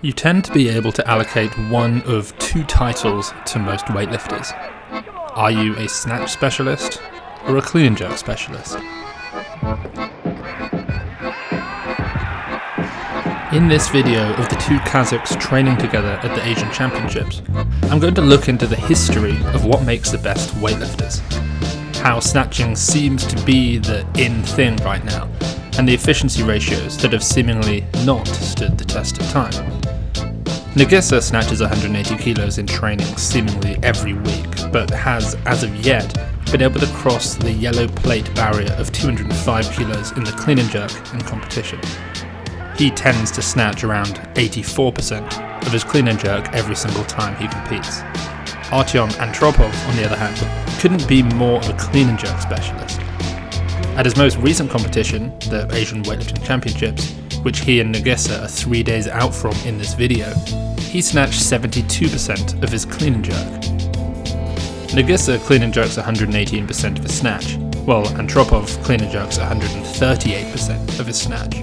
You tend to be able to allocate one of two titles to most weightlifters. Are you a snatch specialist or a clean and jerk specialist? In this video of the two Kazakhs training together at the Asian Championships, I'm going to look into the history of what makes the best weightlifters, how snatching seems to be the in thing right now, and the efficiency ratios that have seemingly not stood the test of time. Nurgissa snatches 180 kilos in training seemingly every week, but has, as of yet, been able to cross the yellow plate barrier of 205 kilos in the clean and jerk in competition. He tends to snatch around 84% of his clean and jerk every single time he competes. Artyom Antropov, on the other hand, couldn't be more of a clean and jerk specialist. At his most recent competition, the Asian Weightlifting Championships, which he and Nurgissa are 3 days out from in this video, he snatched 72% of his clean and jerk. Nurgissa clean and jerks 118% of his snatch, while Antropov clean and jerks 138% of his snatch.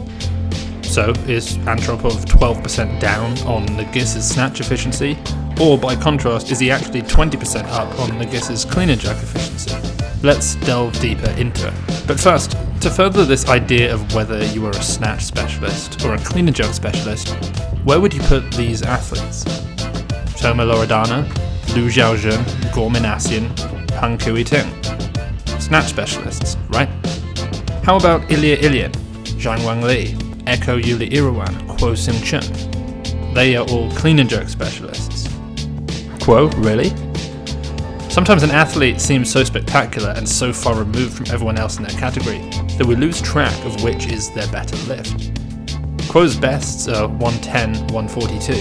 So, is Antropov 12% down on Nurgissa's snatch efficiency? Or by contrast, is he actually 20% up on Nurgissa's clean and jerk efficiency? Let's delve deeper into it. But first, to further this idea of whether you are a snatch specialist or a clean and jerk specialist, where would you put these athletes? Toma Loredana, Lu Xiaojun, Gormin Asyan, Peng Kui-ting. Snatch specialists, right? How about Ilya Ilyin, Zhang Wangli, Eko Yuli Irawan, Kuo Hsing-chun? They are all clean and jerk specialists. Kuo, really? Sometimes an athlete seems so spectacular and so far removed from everyone else in their category that we lose track of which is their better lift. Kuo's bests are 110, 142.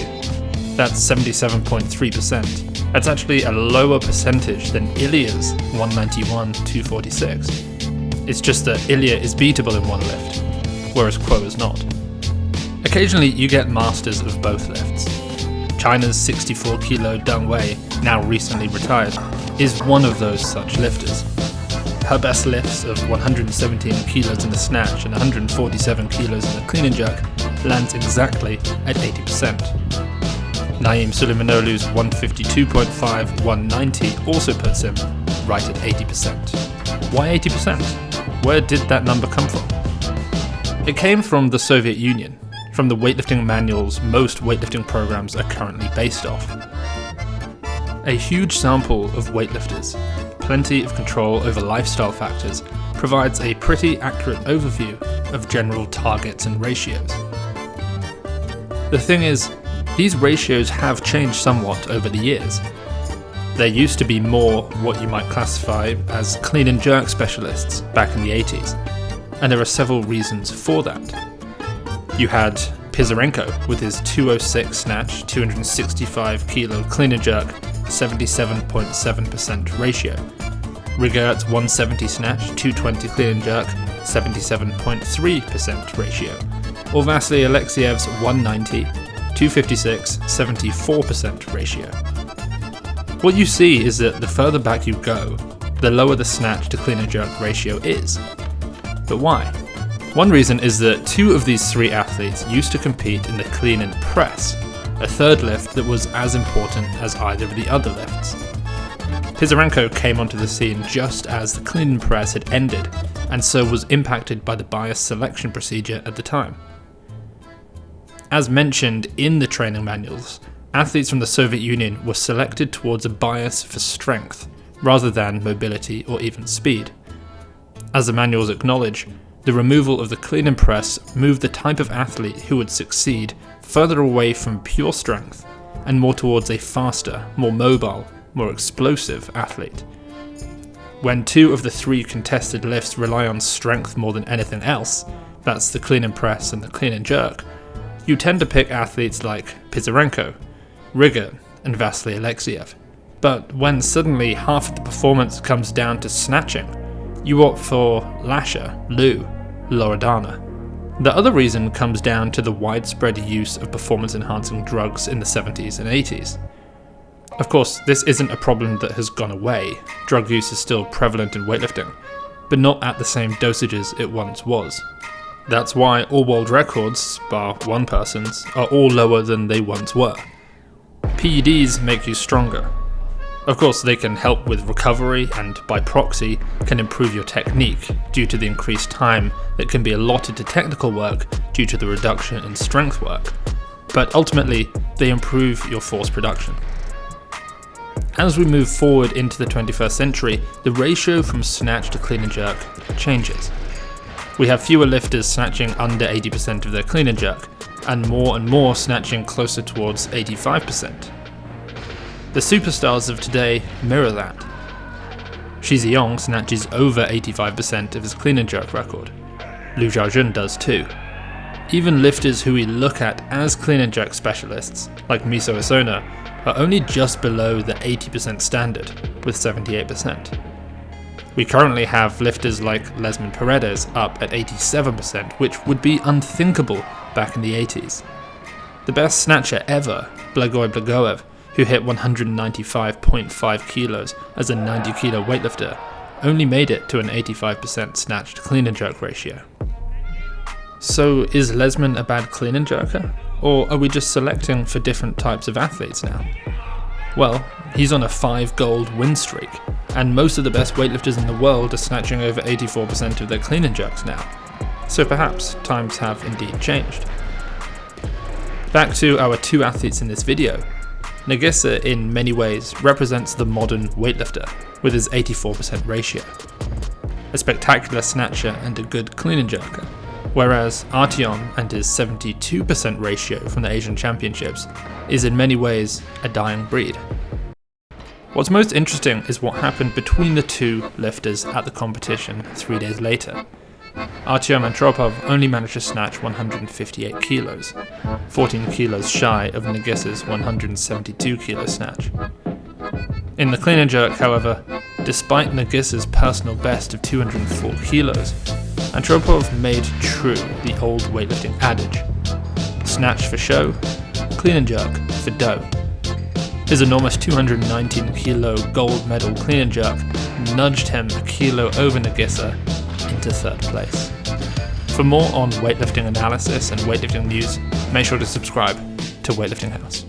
That's 77.3%. That's actually a lower percentage than Ilya's 191, 246. It's just that Ilya is beatable in one lift, whereas Kuo is not. Occasionally you get masters of both lifts. China's 64 kilo Deng Wei, now recently retired, is one of those such lifters. Her best lifts of 117 kilos in the snatch and 147 kilos in the clean and jerk lands exactly at 80%. Naim Suleimanoglu's 152.5, 190 also puts him right at 80%. Why 80%? Where did that number come from? It came from the Soviet Union, from the weightlifting manuals most weightlifting programs are currently based off. A huge sample of weightlifters, plenty of control over lifestyle factors, provides a pretty accurate overview of general targets and ratios. The thing is, these ratios have changed somewhat over the years. There used to be more what you might classify as clean and jerk specialists back in the 80s, and there are several reasons for that. You had Pisarenko with his 206 snatch, 265 kilo clean and jerk, 77.7% ratio. Rigert's 170 snatch, 220 clean and jerk, 77.3% ratio. Or Vasily Alexiev's 190, 256, 74% ratio. What you see is that the further back you go, the lower the snatch to clean and jerk ratio is. But why? One reason is that two of these three athletes used to compete in the clean and press, a third lift that was as important as either of the other lifts. Pisarenko came onto the scene just as the clean and press had ended, and so was impacted by the biased selection procedure at the time. As mentioned in the training manuals, athletes from the Soviet Union were selected towards a bias for strength, rather than mobility or even speed. As the manuals acknowledge, the removal of the clean and press moved the type of athlete who would succeed further away from pure strength and more towards a faster, more mobile, more explosive athlete. When two of the three contested lifts rely on strength more than anything else, that's the clean and press and the clean and jerk, you tend to pick athletes like Pisarenko, Rigert, and Vasily Alexiev. But when suddenly half of the performance comes down to snatching, you opt for Lasha, Lu, Loredana. The other reason comes down to the widespread use of performance-enhancing drugs in the 70s and 80s. Of course, this isn't a problem that has gone away. Drug use is still prevalent in weightlifting, but not at the same dosages it once was. That's why all world records, bar one person's, are all lower than they once were. PEDs make you stronger. Of course, they can help with recovery and, by proxy, can improve your technique due to the increased time that can be allotted to technical work due to the reduction in strength work. But ultimately, they improve your force production. As we move forward into the 21st century, the ratio from snatch to clean and jerk changes. We have fewer lifters snatching under 80% of their clean and jerk, and more snatching closer towards 85%. The superstars of today mirror that. Shi Zhiyong snatches over 85% of his clean and jerk record. Liu Xiaojun does too. Even lifters who we look at as clean and jerk specialists, like Miso Isona, are only just below the 80% standard, with 78%. We currently have lifters like Lesman Paredes up at 87%, which would be unthinkable back in the 80s. The best snatcher ever, Blagoy Blagoev, who hit 195.5 kilos as a 90 kilo weightlifter, only made it to an 85% snatch to clean and jerk ratio. So is Lesman a bad clean and jerker? Or are we just selecting for different types of athletes now? Well, he's on a 5 gold win streak, and most of the best weightlifters in the world are snatching over 84% of their clean and jerks now. So perhaps times have indeed changed. Back to our two athletes in this video. Nurgissa in many ways represents the modern weightlifter with his 84% ratio. A spectacular snatcher and a good clean and jerker, whereas Artyom and his 72% ratio from the Asian Championships is in many ways a dying breed. What's most interesting is what happened between the two lifters at the competition 3 days later. Artyom Antropov only managed to snatch 158 kilos, 14 kilos shy of Nurgissa's 172 kilo snatch. In the clean and jerk, however, despite Nurgissa's personal best of 204 kilos, Antropov made true the old weightlifting adage: snatch for show, clean and jerk for dough. His enormous 219 kilo gold medal clean and jerk nudged him a kilo over Nurgissa into third place. For more on weightlifting analysis and weightlifting news, make sure to subscribe to Weightlifting House.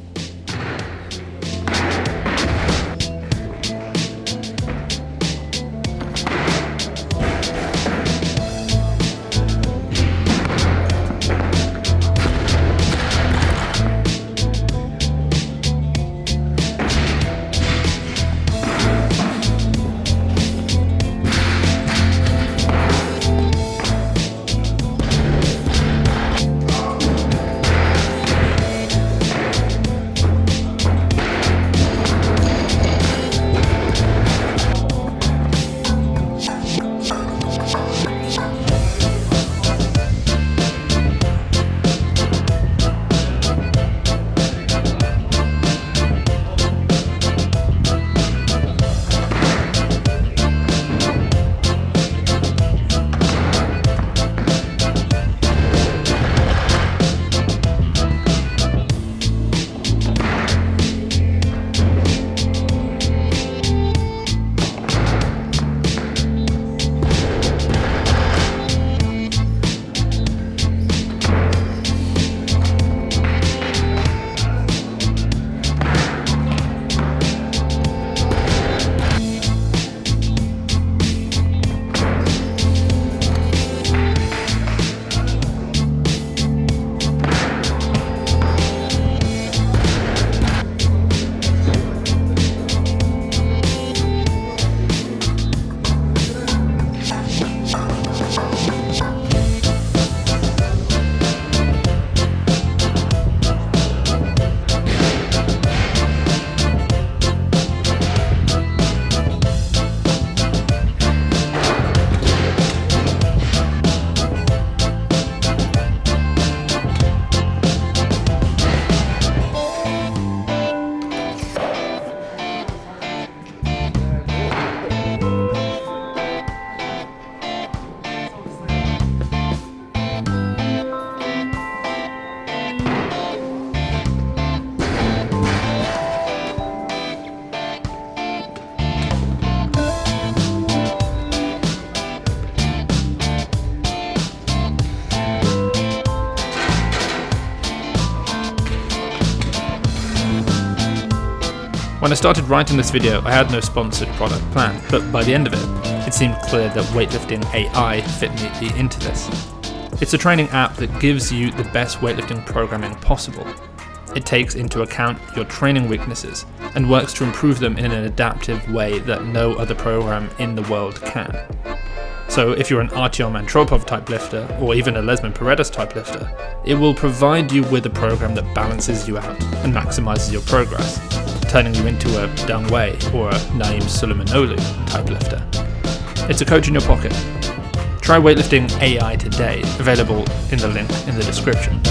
When I started writing this video, I had no sponsored product plan, but by the end of it seemed clear that weightlifting AI fit neatly into this. It's a training app that gives you the best weightlifting programming possible. It takes into account your training weaknesses and works to improve them in an adaptive way that no other program in the world can. So if you're an Artyom Antropov type lifter, or even a Lesman Paredes type lifter, it will provide you with a program that balances you out and maximizes your progress, turning you into a Deng Wei or a Naim Suleimanoglu type lifter. It's a coach in your pocket. Try Weightlifting AI today, available in the link in the description.